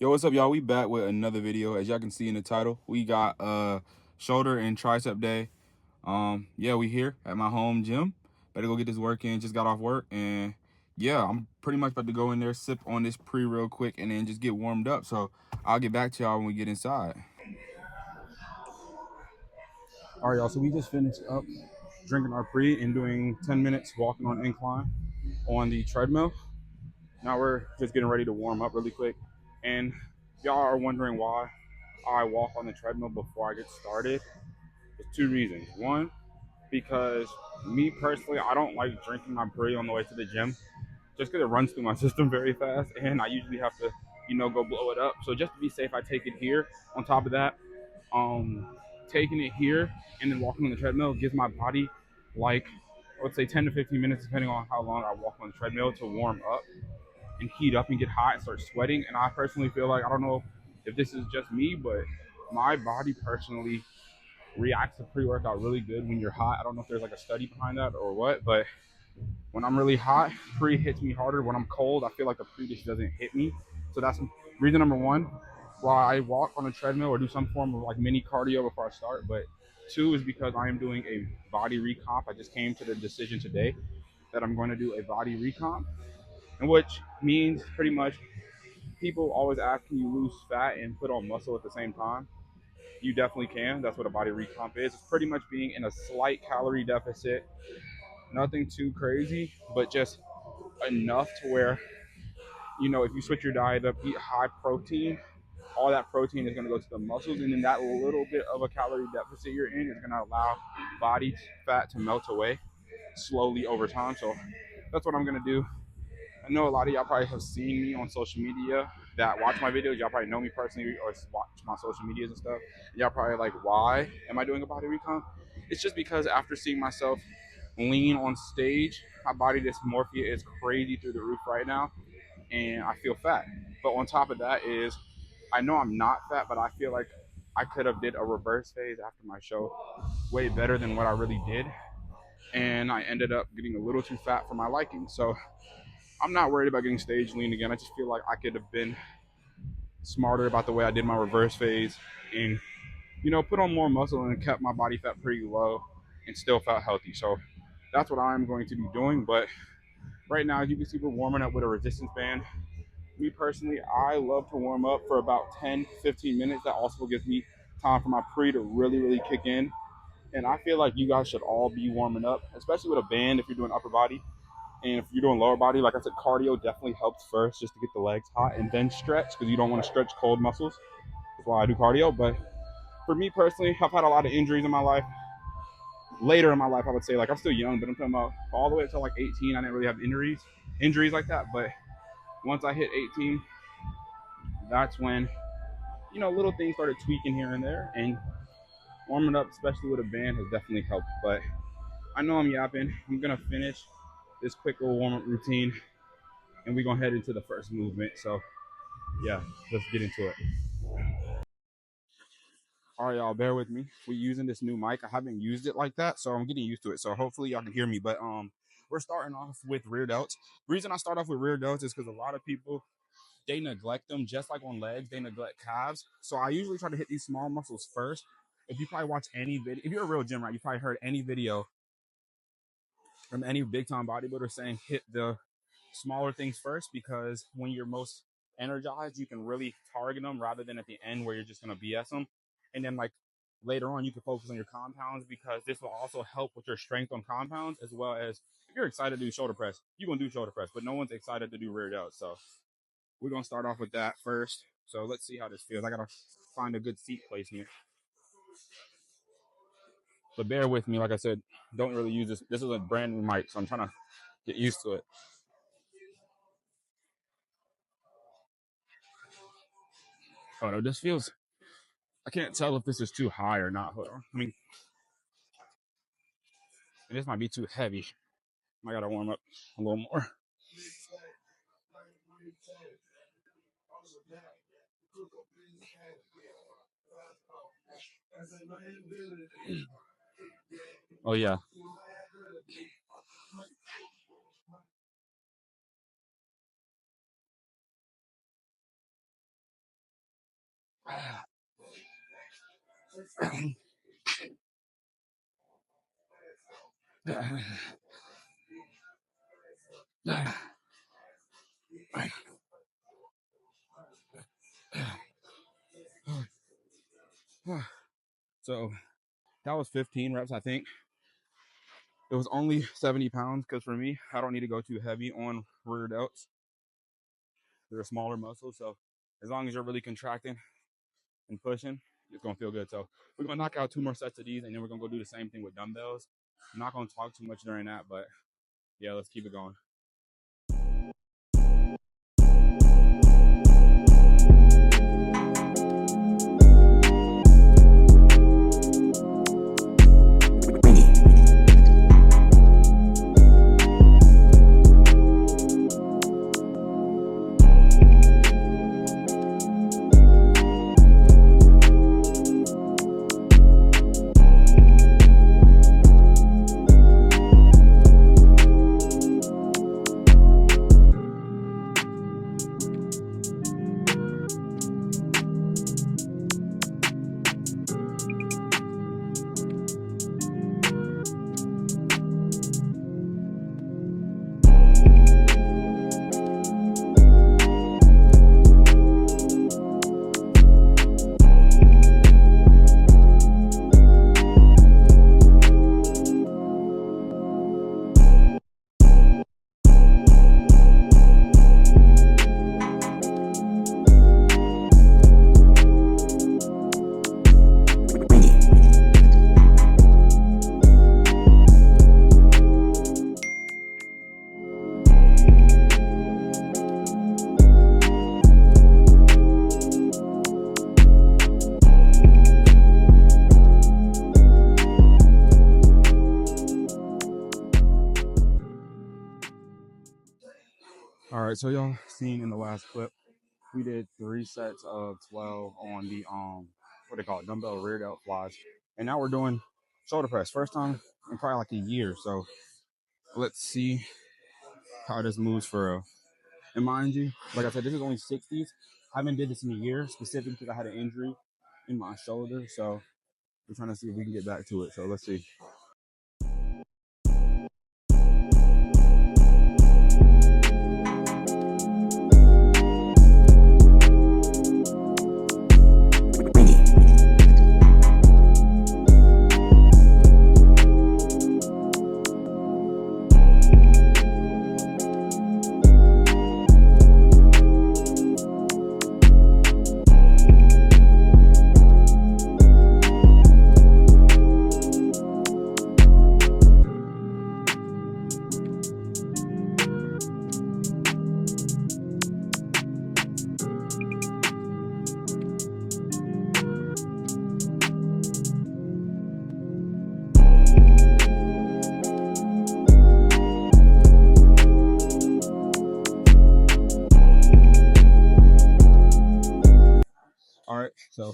Yo, what's up, y'all? We back with another video. As y'all can see in the title, we got shoulder and tricep day. Yeah, we here at my home gym. Better go get this work in. Just got off work, and yeah, I'm pretty much about to go in there, sip on this pre real quick, and then just get warmed up. So I'll get back to y'all when we get inside. All right, y'all. So we just finished up drinking our pre and doing 10 minutes walking on incline on the treadmill. Now we're just getting ready to warm up really quick. And y'all are wondering why I walk on the treadmill before I get started. There's two reasons. One, because me personally, I don't like drinking my pre on the way to the gym just because it runs through my system very fast, and I usually have to, go blow it up. So just to be safe, I take it here. On top of that, taking it here and then walking on the treadmill gives my body like, I would say 10 to 15 minutes, depending on how long I walk on the treadmill, to warm up and heat up and get hot and start sweating. And I personally feel like, I don't know if this is just me, but my body personally reacts to pre-workout really good when you're hot. I don't know if there's like a study behind that or what, but when I'm really hot, pre hits me harder. When I'm cold, I feel like the pre just doesn't hit me. So that's reason number one why I walk on a treadmill or do some form of like mini cardio before I start. But two is because I am doing a body recomp. I just came to the decision today that I'm going to do a body recomp, and which means pretty much people always ask, can you lose fat and put on muscle at the same time? You definitely can. That's what a body recomp is. It's pretty much being in a slight calorie deficit, nothing too crazy, but just enough to where, if you switch your diet up, eat high protein, all that protein is going to go to the muscles, and then that little bit of a calorie deficit you're in is going to allow body fat to melt away slowly over time. So that's what I'm going to do. I know a lot of y'all probably have seen me on social media that watch my videos. Y'all probably know me personally or watch my social medias and stuff. Y'all probably like, why am I doing a body recomp? It's just because after seeing myself lean on stage, my body dysmorphia is crazy through the roof right now, and I feel fat. But on top of that is, I know I'm not fat, but I feel like I could have did a reverse phase after my show way better than what I really did, and I ended up getting a little too fat for my liking. So I'm not worried about getting stage lean again. I just feel like I could have been smarter about the way I did my reverse phase and, put on more muscle and kept my body fat pretty low and still felt healthy. So that's what I'm going to be doing. But right now, as you can see, we're warming up with a resistance band. Me personally, I love to warm up for about 10, 15 minutes. That also gives me time for my pre to really, really kick in. And I feel like you guys should all be warming up, especially with a band if you're doing upper body. And if you're doing lower body, like I said, cardio definitely helps first just to get the legs hot and then stretch, because you don't want to stretch cold muscles. That's why I do cardio. But for me personally, I've had a lot of injuries in my life. Later in my life, I would say, like, I'm still young, but I'm talking about all the way until like 18, I didn't really have injuries like that. But once I hit 18, that's when, little things started tweaking here and there. And warming up, especially with a band, has definitely helped. But I know I'm yapping. I'm going to finish this quick little warm-up routine, and we're going to head into the first movement. So yeah, let's get into it. All right, y'all, bear with me. We're using this new mic. I haven't used it like that, so I'm getting used to it. So hopefully y'all can hear me. But we're starting off with rear delts. The reason I start off with rear delts is because a lot of people, they neglect them. Just like on legs, they neglect calves. So I usually try to hit these small muscles first. If you probably watch any video, if you're a real gym rat, you probably heard any video from any big time bodybuilder saying hit the smaller things first, because when you're most energized, you can really target them rather than at the end where you're just going to BS them. And then like later on, you can focus on your compounds, because this will also help with your strength on compounds, as well as if you're excited to do shoulder press, you're going to do shoulder press, but no one's excited to do rear delts. So we're going to start off with that first. So let's see how this feels. I got to find a good seat placement. But bear with me. Like I said, don't really use this. This is a brand new mic, so I'm trying to get used to it. Oh no, this feels, I can't tell if this is too high or not. Hold on. I mean, this might be too heavy. I gotta warm up a little more. Oh yeah. So that was 15 reps, I think. It was only 70 pounds because for me, I don't need to go too heavy on rear delts. They're smaller muscles, so as long as you're really contracting and pushing, it's gonna feel good. So we're gonna knock out 2 more sets of these, and then we're gonna go do the same thing with dumbbells. I'm not gonna talk too much during that, but yeah, let's keep it going. All right, so y'all seen in the last clip, we did 3 sets of 12 on the what they call it, dumbbell rear delt flies, and now we're doing shoulder press. First time in probably like a year. So let's see how this moves for real. And mind you, like I said, this is only 60s. I haven't did this in a year, specifically because I had an injury in my shoulder. So we're trying to see if we can get back to it. So let's see. All right, so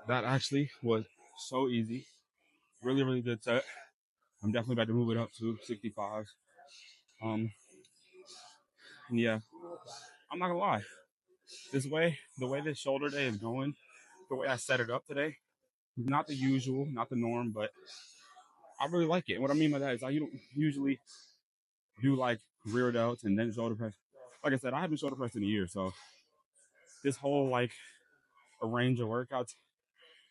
that actually was so easy. Really, really good set. I'm definitely about to move it up to 65. And yeah, I'm not gonna lie. The way this shoulder day is going, the way I set it up today, not the usual, not the norm, but I really like it. And what I mean by that is I don't usually do like rear delts and then shoulder press. Like I said, I haven't shoulder pressed in a year, so this whole like a range of workouts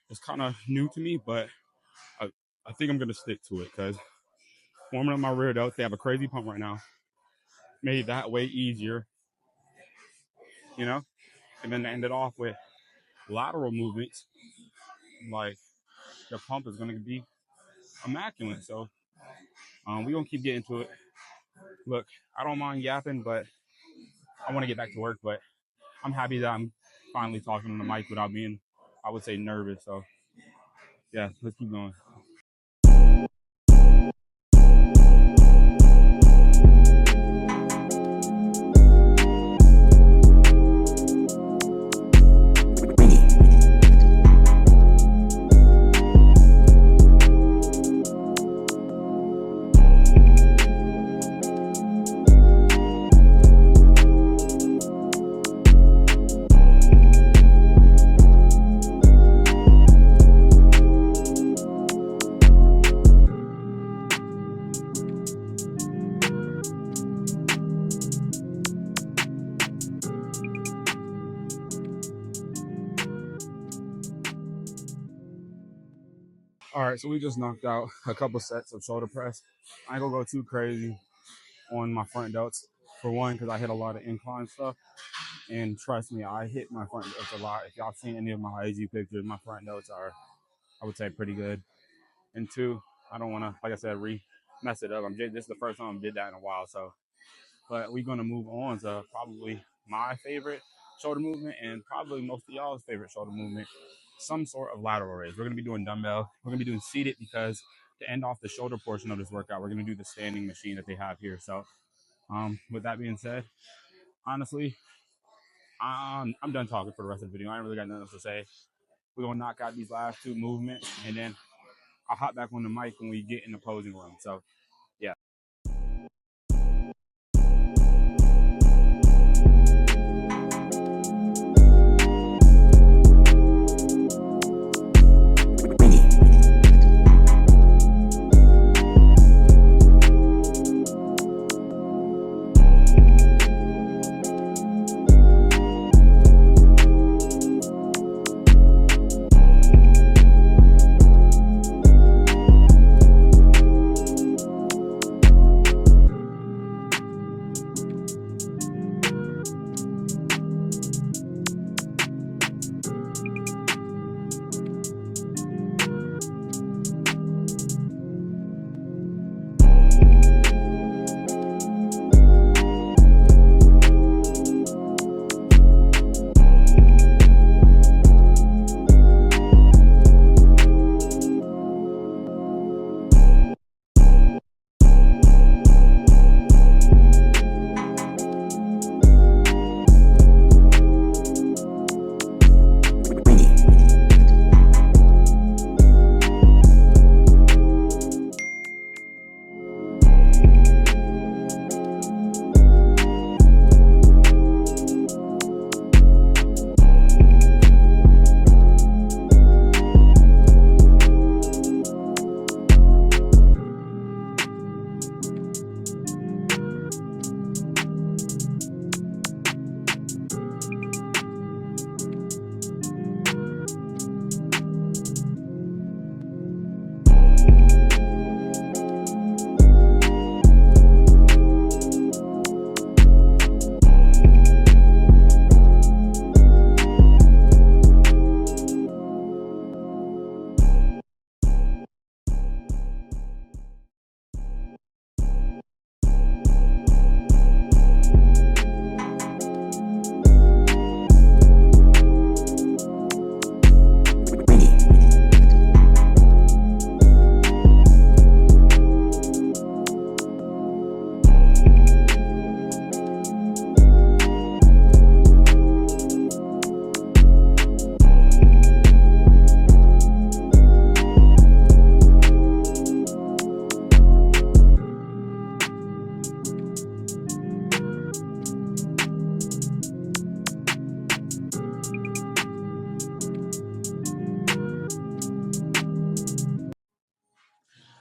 is kind of new to me, but I think I'm gonna stick to it because warming up my rear delts, they have a crazy pump right now. Made that way easier, you know, and then to end it off with lateral movements, like the pump is gonna be immaculate. So we're gonna keep getting to it. Look, I don't mind yapping, but I want to get back to work. But I'm happy that I'm finally talking on the mic without being, I would say, nervous. So yeah, let's keep going. All right, so we just knocked out a couple sets of shoulder press. I ain't gonna go too crazy on my front delts for one, because I hit a lot of incline stuff. And trust me, I hit my front delts a lot. If y'all seen any of my IG pictures, my front delts are, I would say, pretty good. And two, I don't want to, like I said, mess it up. This is the first time I did that in a while. So, but we're gonna move on to probably my favorite shoulder movement and probably most of y'all's favorite shoulder movement, some sort of lateral raise. We're gonna be doing dumbbell. We're gonna be doing seated because to end off the shoulder portion of this workout, we're gonna do the standing machine that they have here. So, with that being said, honestly, I'm done talking for the rest of the video. I ain't really got nothing else to say. We're gonna knock out these last two movements, and then I'll hop back on the mic when we get in the posing room. So, yeah.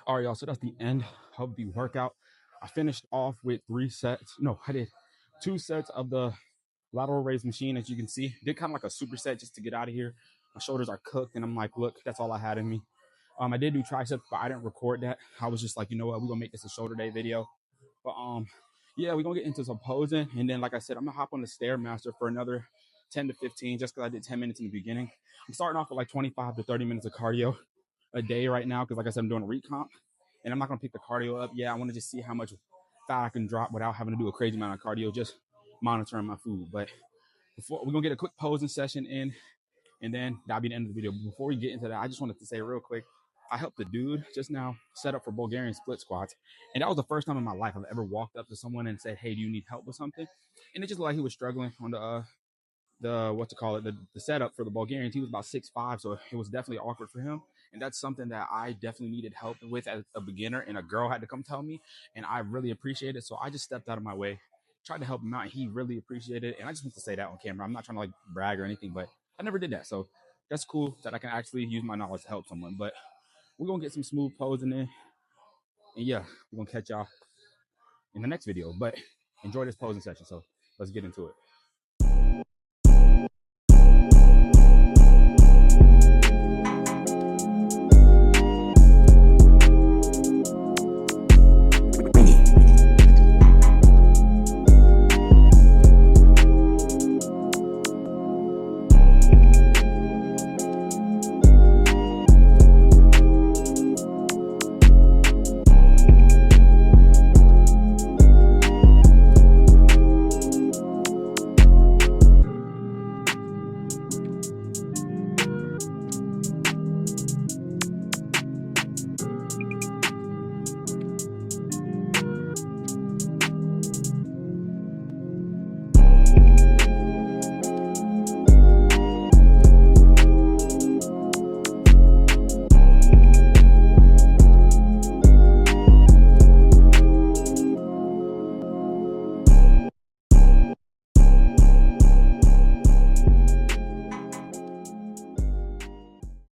All right, y'all. So that's the end of the workout. I finished off with 3 sets. No, I did 2 sets of the lateral raise machine, as you can see. Did kind of like a superset just to get out of here. My shoulders are cooked, and I'm like, look, that's all I had in me. I did do triceps, but I didn't record that. I was just like, you know what, we're gonna make this a shoulder day video. But yeah, we're gonna get into some posing, and then like I said, I'm gonna hop on the Stairmaster for another 10 to 15, just because I did 10 minutes in the beginning. I'm starting off with like 25 to 30 minutes of cardio a day right now, because like I said, I'm doing a recomp, and I'm not gonna pick the cardio up. Yeah, I want to just see how much fat I can drop without having to do a crazy amount of cardio, just monitoring my food. But before, we're gonna get a quick posing session in, and then that'll be the end of the video. But before we get into that, I just wanted to say real quick, I helped the dude just now set up for Bulgarian split squats, and that was the first time in my life I've ever walked up to someone and said, "Hey, do you need help with something?" And it just looked like he was struggling on the what to call it, the setup for the Bulgarians. He was about 6'5", so it was definitely awkward for him. And that's something that I definitely needed help with as a beginner, and a girl had to come tell me, and I really appreciate it. So I just stepped out of my way, tried to help him out, and he really appreciated it. And I just want to say that on camera. I'm not trying to like brag or anything, but I never did that. So that's cool that I can actually use my knowledge to help someone. But we're gonna get some smooth posing in, and yeah, we're gonna catch y'all in the next video. But enjoy this posing session. So let's get into it.